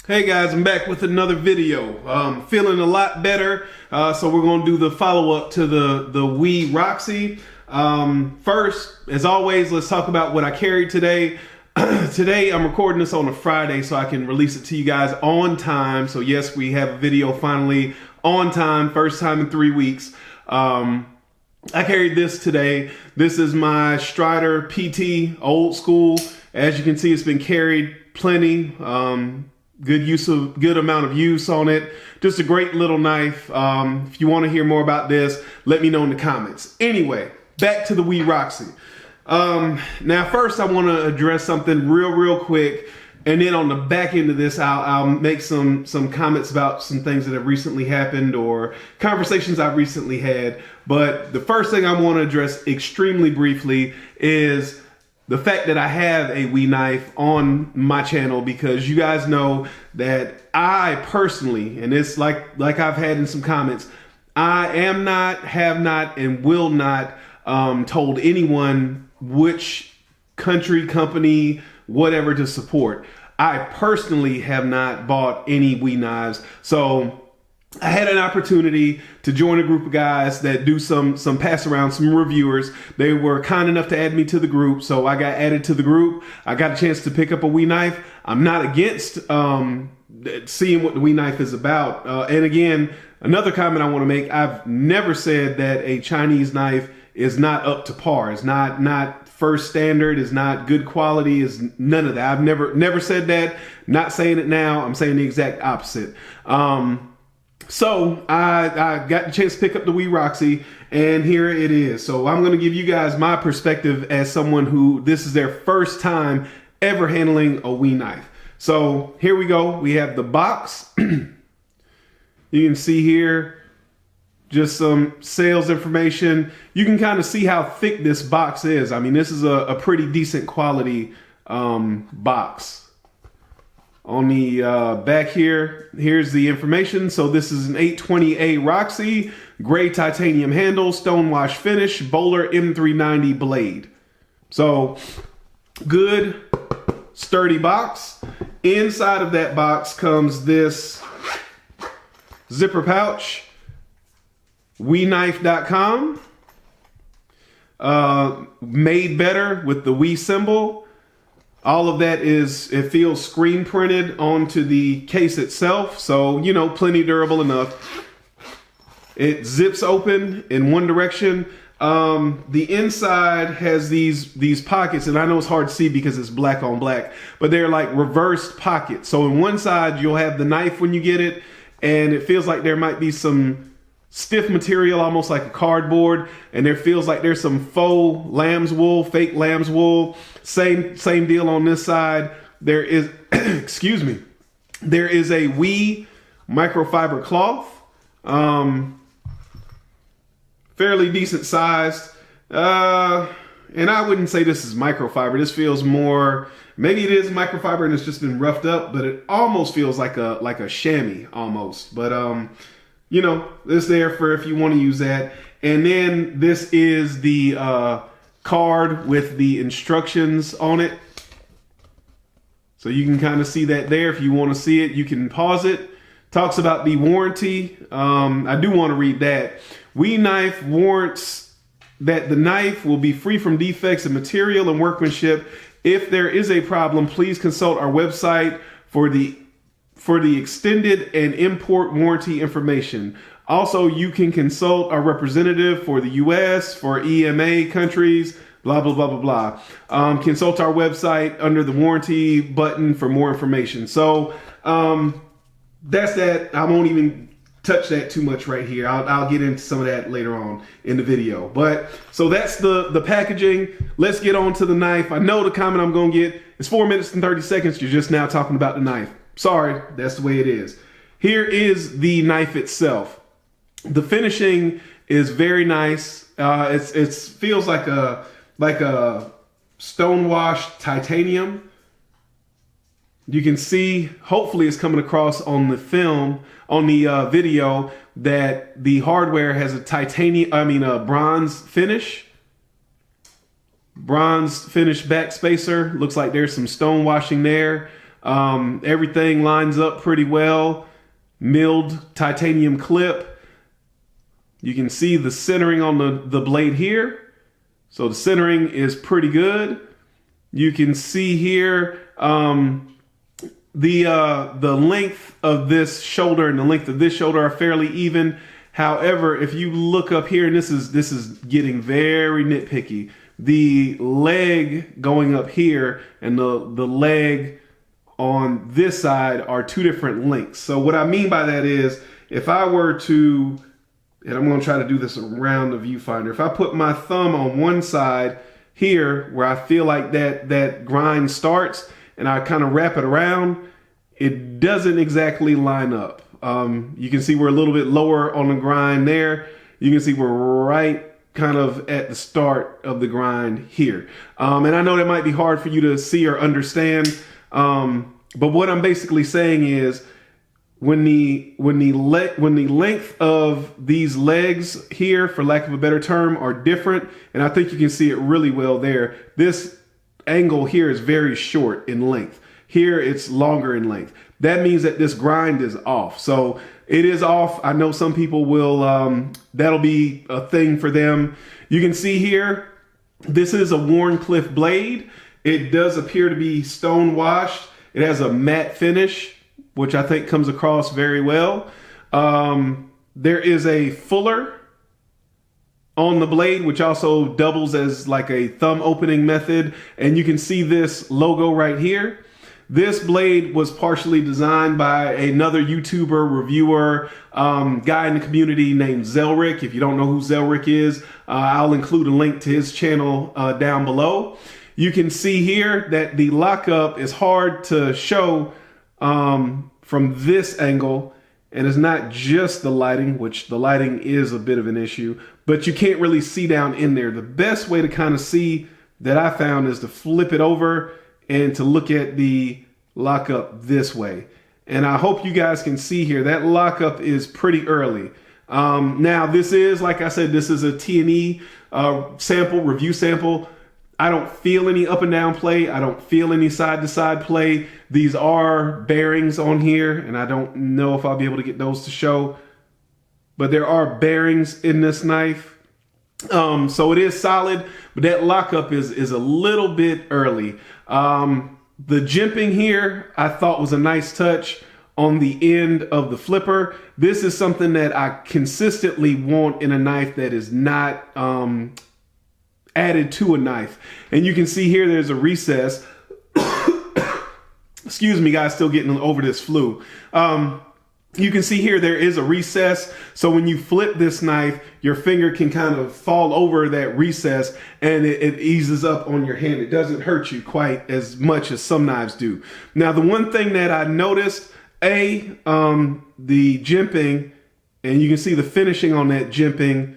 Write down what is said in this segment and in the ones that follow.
Hey guys, I'm back with another video. Feeling a lot better, so we're going to do the follow-up to the Wii Roxie. First, as always, let's talk about what I carried today. Today, I'm recording this on a Friday so I can release it to you guys on time. So yes, we have a video finally on time, first time in 3 weeks. I carried this today. This is my Strider PT, old school. As you can see, it's been carried plenty. Good amount of use on it. Just a great little knife. If you want to hear more about this, let me know in the comments. Anyway, back to the Wii Roxie. Now first I want to address something real quick, and then on the back end of this I'll make some comments about some things that have recently happened or conversations I've recently had. But the first thing I want to address extremely briefly is the fact that I have a Wii knife on my channel, because you guys know that I personally, and it's like I've had in some comments, I am not, have not, and will not told anyone which country, company, whatever to support. I personally have not bought any Wii knives. So I had an opportunity to join a group of guys that do some pass around, some reviewers. They were kind enough to add me to the group, so I got added to the group. I got a chance to pick up a Wii knife. I'm not against seeing what the Wii knife is about. And again, another comment I want to make, I've never said that a Chinese knife is not up to par. It's not first standard, is not good quality, is none of that. I've never said that. Not saying it now. I'm saying the exact opposite. So I got the chance to pick up the Wii Roxie, and here it is. So I'm going to give you guys my perspective as someone who this is their first time ever handling a Wii knife. So here we go. We have the box. You can see here just some sales information. You can kind of see how thick this box is. I mean, this is a pretty decent quality box. On the back here, here's the information. So this is an 820A Roxie, gray titanium handle, stonewash finish, Bowler M390 blade. So good, sturdy box. Inside of that box comes this zipper pouch, WiiKnife.com, made better with the Wii symbol. All of that it feels screen printed onto the case itself. So, you know, plenty durable enough. It zips open in one direction. The inside has these pockets, and I know it's hard to see because it's black on black, but they're like reversed pockets. So on one side, you'll have the knife when you get it, and it feels like there might be some stiff material, almost like a cardboard, and there feels like there's some faux lamb's wool, fake lamb's wool. Same deal on this side. There is, excuse me, there is a Wii microfiber cloth, fairly decent sized, and I wouldn't say this is microfiber. This feels more, maybe it is microfiber and it's just been roughed up, but it almost feels like a chamois almost. But you know, it's there for if you want to use that. And then this is the card with the instructions on it. So you can kind of see that there. If you want to see it, you can pause it. Talks about the warranty. I do want to read that. Wii Knife warrants that the knife will be free from defects in material and workmanship. If there is a problem, please consult our website for the extended and import warranty information. Also, you can consult our representative for the US, for EMA countries, blah, blah, blah, blah, blah. Consult our website under the warranty button for more information. So that's that. I won't even touch that too much right here. I'll get into some of that later on in the video. But so that's the packaging. Let's get on to the knife. I know the comment I'm going to get is 4 minutes and 30 seconds. You're just now talking about the knife. Sorry, that's the way it is. Here is the knife itself. The finishing is very nice. It feels like a stonewashed titanium. You can see, hopefully it's coming across on the film, on the video, that the hardware has a bronze finish. Bronze finish back spacer. Looks like there's some stone washing there. Everything lines up pretty well. Milled titanium clip. You can see the centering on the blade here. So the centering is pretty good. You can see here the length of this shoulder and the length of this shoulder are fairly even. However, if you look up here, and this is getting very nitpicky, the leg going up here and the leg on this side are two different lengths. So what I mean by that is, if I were to, and I'm going to try to do this around the viewfinder, if I put my thumb on one side here where I feel like that grind starts and I kind of wrap it around, it doesn't exactly line up. You can see we're a little bit lower on the grind there. You can see we're right kind of at the start of the grind here. And I know that might be hard for you to see or understand. But what I'm basically saying is, when the length of these legs here, for lack of a better term, are different, and I think you can see it really well there. This angle here is very short in length. Here it's longer in length. That means that this grind is off. So it is off. I know some people will, that'll be a thing for them. You can see here, this is a Wharncliffe blade. It does appear to be stone washed. It has a matte finish, which I think comes across very well. There is a fuller on the blade, which also doubles as like a thumb opening method. And you can see this logo right here. This blade was partially designed by another YouTuber, reviewer, guy in the community named Zelric. If you don't know who Zelric is, I'll include a link to his channel down below. You can see here that the lockup is hard to show from this angle, and it's not just the lighting, which the lighting is a bit of an issue, but you can't really see down in there. The best way to kind of see that I found is to flip it over and to look at the lockup this way. And I hope you guys can see here that lockup is pretty early. Now this is, like I said, this is a T&E sample, review sample. I don't feel any up and down play. I don't feel any side to side play. These are bearings on here, and I don't know if I'll be able to get those to show, but there are bearings in this knife. So it is solid, but that lockup is a little bit early. The jimping here I thought was a nice touch on the end of the flipper. This is something that I consistently want in a knife that is not added to a knife. And you can see here there's a recess. Excuse me, guys, still getting over this flu. You can see here there is a recess. So when you flip this knife, your finger can kind of fall over that recess and it eases up on your hand. It doesn't hurt you quite as much as some knives do. Now, the one thing that I noticed, the jimping, and you can see the finishing on that jimping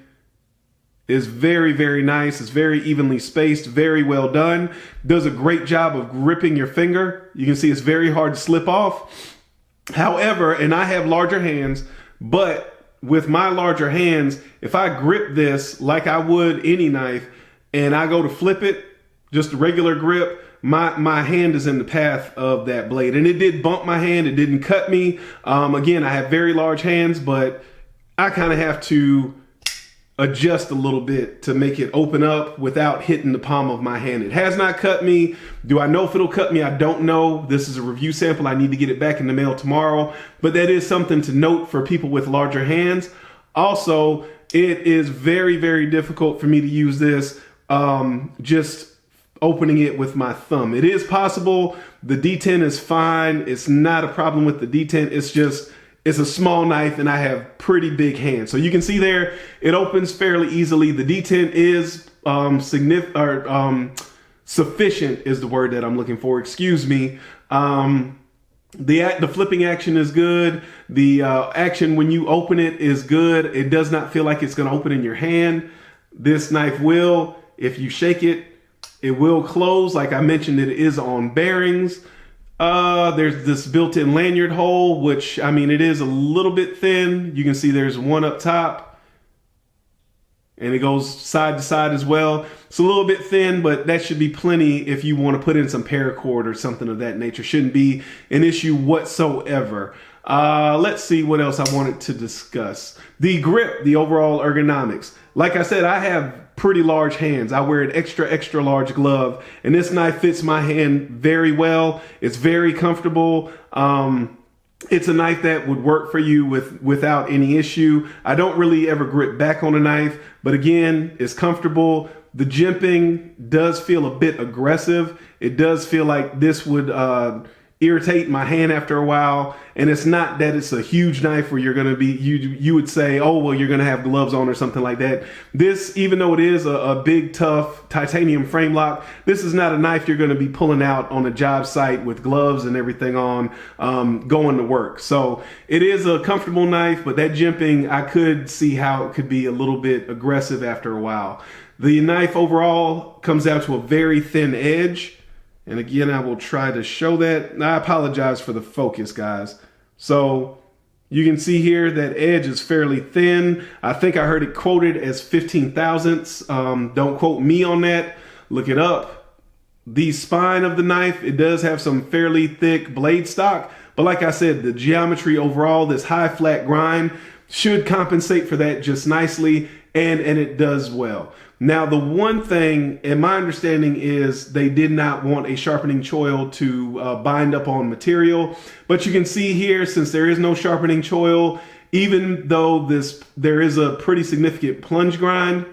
is very, very nice. It's very evenly spaced, very well done. Does a great job of gripping your finger. You can see it's very hard to slip off. However, and I have larger hands, but with my larger hands, if I grip this like I would any knife and I go to flip it, just a regular grip, my hand is in the path of that blade. And it did bump my hand. It didn't cut me. Again, I have very large hands, but I kind of have to adjust a little bit to make it open up without hitting the palm of my hand. It has not cut me. Do I know if it'll cut me? I don't know. This is a review sample. I need to get it back in the mail tomorrow, but that is something to note for people with larger hands. Also, it is very, very difficult for me to use this just opening it with my thumb. It is possible. The D10 is fine. It's not a problem with the D10. It's just, it's a small knife and I have pretty big hands. So you can see there, it opens fairly easily. The D10 is sufficient is the word that I'm looking for. Excuse me. The flipping action is good. The action when you open it is good. It does not feel like it's going to open in your hand. This knife will, if you shake it, it will close. Like I mentioned, it is on bearings. There's this built-in lanyard hole, which, I mean, it is a little bit thin. You can see there's one up top. and it goes side to side as well. It's a little bit thin, but that should be plenty if you want to put in some paracord or something of that nature. Shouldn't be an issue whatsoever. Let's see what else I wanted to discuss. The grip, the overall ergonomics. Like I said, I have pretty large hands. I wear an extra large glove, and this knife fits my hand very well. It's very comfortable. It's a knife that would work for you without any issue. I don't really ever grip back on a knife, but again, it's comfortable. The jimping does feel a bit aggressive. It does feel like this would irritate my hand after a while. And it's not that it's a huge knife where you're going to be, you would say, oh, well, you're going to have gloves on or something like that. This, even though it is a big, tough titanium frame lock, this is not a knife you're going to be pulling out on a job site with gloves and everything on, going to work. So it is a comfortable knife, but that jimping, I could see how it could be a little bit aggressive after a while. The knife overall comes down to a very thin edge. And again, I will try to show that. I apologize for the focus, guys. So you can see here that edge is fairly thin. I think I heard it quoted as 15 thousandths. Don't quote me on that. Look it up. The spine of the knife, it does have some fairly thick blade stock. But like I said, the geometry overall, this high flat grind should compensate for that just nicely. And it does well. Now, the one thing, and my understanding is they did not want a sharpening choil to bind up on material. But you can see here, since there is no sharpening choil, even though there is a pretty significant plunge grind,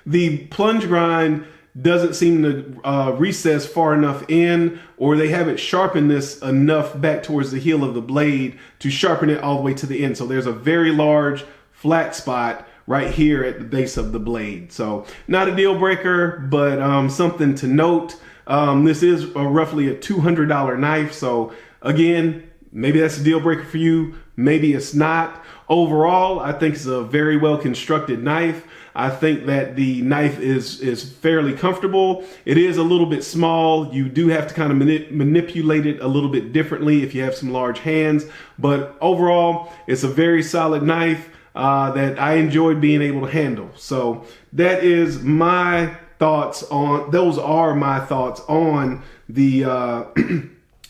the plunge grind doesn't seem to recess far enough in, or they haven't sharpened this enough back towards the heel of the blade to sharpen it all the way to the end. So there's a very large flat spot right here at the base of the blade. So not a deal breaker, but something to note. This is roughly a $200 knife. So again, maybe that's a deal breaker for you. Maybe it's not. Overall, I think it's a very well constructed knife. I think that the knife is fairly comfortable. It is a little bit small. You do have to kind of manipulate it a little bit differently if you have some large hands. But overall, it's a very solid knife that I enjoyed being able to handle. So that is my thoughts on, those are my thoughts on the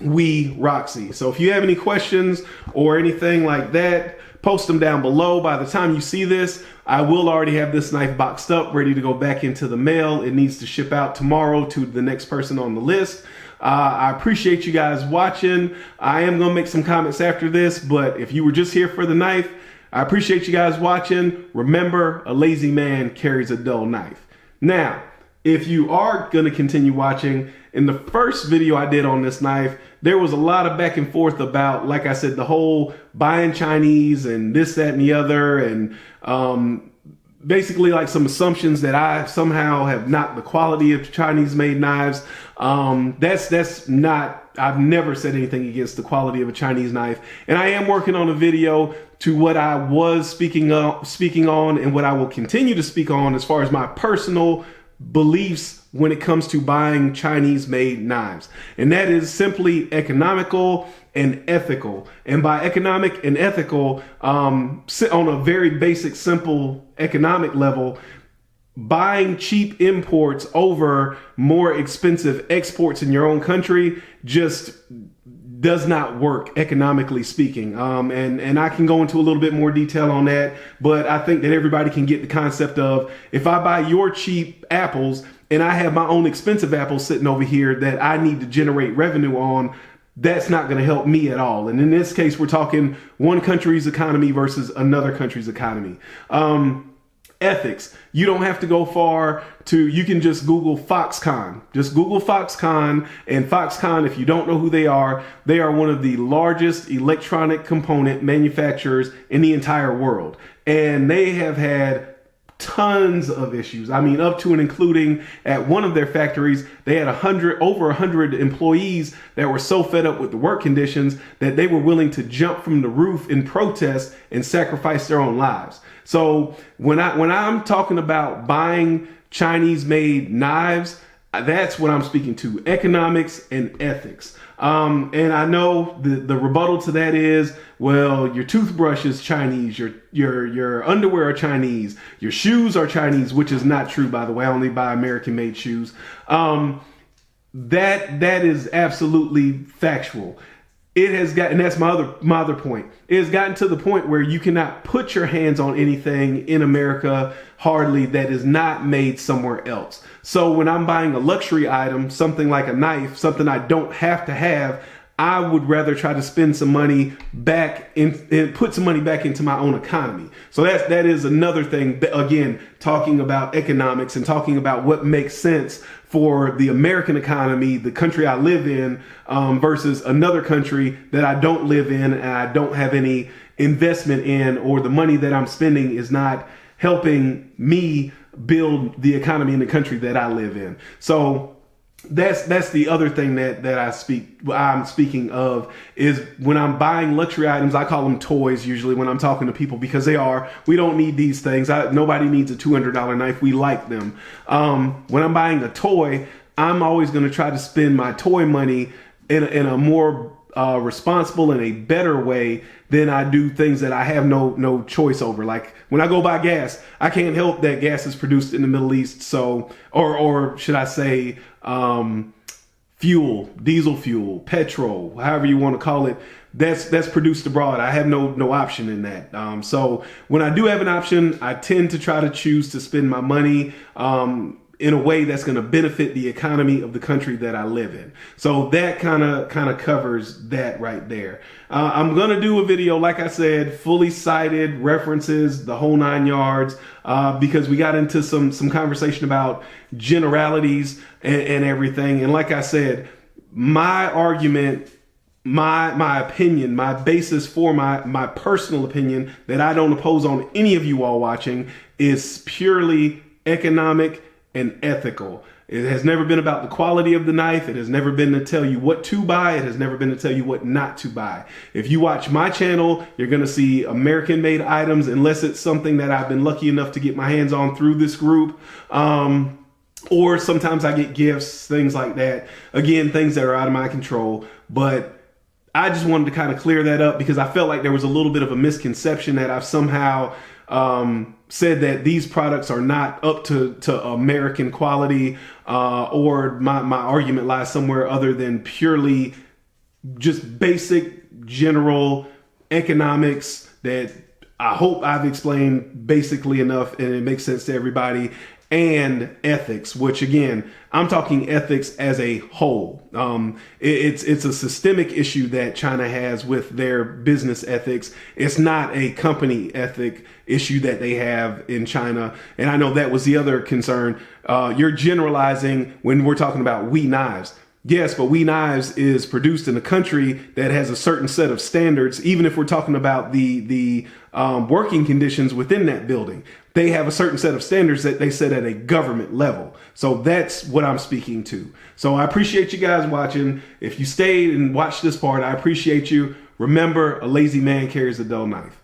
Roxie. So if you have any questions or anything like that, post them down below. By the time you see this, I will already have this knife boxed up, ready to go back into the mail. It needs to ship out tomorrow to the next person on the list. I appreciate you guys watching. I am going to make some comments after this, but if you were just here for the knife, I appreciate you guys watching. Remember, a lazy man carries a dull knife. Now, if you are going to continue watching, in the first video I did on this knife, there was a lot of back and forth about, like I said, the whole buying Chinese and this, that, and the other, and basically like some assumptions that I somehow have knocked the quality of Chinese made knives. That's not, I've never said anything against the quality of a Chinese knife. And I am working on a video to what I was speaking on and what I will continue to speak on as far as my personal beliefs when it comes to buying Chinese made knives. And that is simply economical and ethical. And by economic and ethical, on a very basic, simple economic level, buying cheap imports over more expensive exports in your own country just does not work, economically speaking. And I can go into a little bit more detail on that, but I think that everybody can get the concept of, if I buy your cheap apples and I have my own expensive apples sitting over here that I need to generate revenue on, that's not going to help me at all. And in this case, we're talking one country's economy versus another country's economy. Ethics. You don't have to go far to, you can just Google Foxconn. Just Google Foxconn, and Foxconn, if you don't know who they are one of the largest electronic component manufacturers in the entire world. And they have had tons of issues. I mean, up to and including at one of their factories, they had over 100 employees that were so fed up with the work conditions that they were willing to jump from the roof in protest and sacrifice their own lives. So when I'm talking about buying Chinese made knives, that's what I'm speaking to, economics and ethics. And I know the rebuttal to that is, well, your toothbrush is Chinese, your underwear are Chinese, your shoes are Chinese, which is not true, by the way. I only buy American-made shoes. That is absolutely factual. It has gotten, and that's my other point. It has gotten to the point where you cannot put your hands on anything in America hardly that is not made somewhere else. So when I'm buying a luxury item, something like a knife, something I don't have to have, I would rather try to spend some money back and put some money back into my own economy. So that is another thing, again, talking about economics and talking about what makes sense for the American economy, the country I live in, versus another country that I don't live in and I don't have any investment in, or the money that I'm spending is not helping me build the economy in the country that I live in. So that's the other thing that I'm speaking of, is when I'm buying luxury items, I call them toys usually when I'm talking to people, because we don't need these things. Nobody needs a $200 knife. We like them. When I'm buying a toy, I'm always going to try to spend my toy money in a more responsible and a better way than I do things that I have no choice over. Like when I go buy gas, I can't help that gas is produced in the Middle East. So, or should I say, fuel, diesel fuel, petrol, however you want to call it, that's produced abroad. I have no option in that. So when I do have an option, I tend to try to choose to spend my money in a way that's going to benefit the economy of the country that I live in. So that kind of covers that right there. I'm going to do a video, like I said, fully cited, references, the whole 9 yards, because we got into some conversation about generalities and everything. And like I said, my argument, my opinion, my basis for my personal opinion that I don't oppose on any of you all watching is purely economic and ethical. It has never been about the quality of the knife. It has never been to tell you what to buy. It has never been to tell you what not to buy. If you watch my channel, you're going to see American-made items, unless it's something that I've been lucky enough to get my hands on through this group. Or sometimes I get gifts, things like that. Again, things that are out of my control. But I just wanted to kind of clear that up, because I felt like there was a little bit of a misconception that I've somehow said that these products are not up to American quality, or my argument lies somewhere other than purely just basic general economics that I hope I've explained basically enough and it makes sense to everybody, and ethics, which again, I'm talking ethics as a whole. It's a systemic issue that China has with their business ethics. It's not a company ethic issue that they have in China. And I know that was the other concern. You're generalizing when we're talking about We Knives. Yes, but We Knives is produced in a country that has a certain set of standards. Even if we're talking about the working conditions within that building, they have a certain set of standards that they set at a government level. So that's what I'm speaking to. So I appreciate you guys watching. If you stayed and watched this part, I appreciate you. Remember, a lazy man carries a dull knife.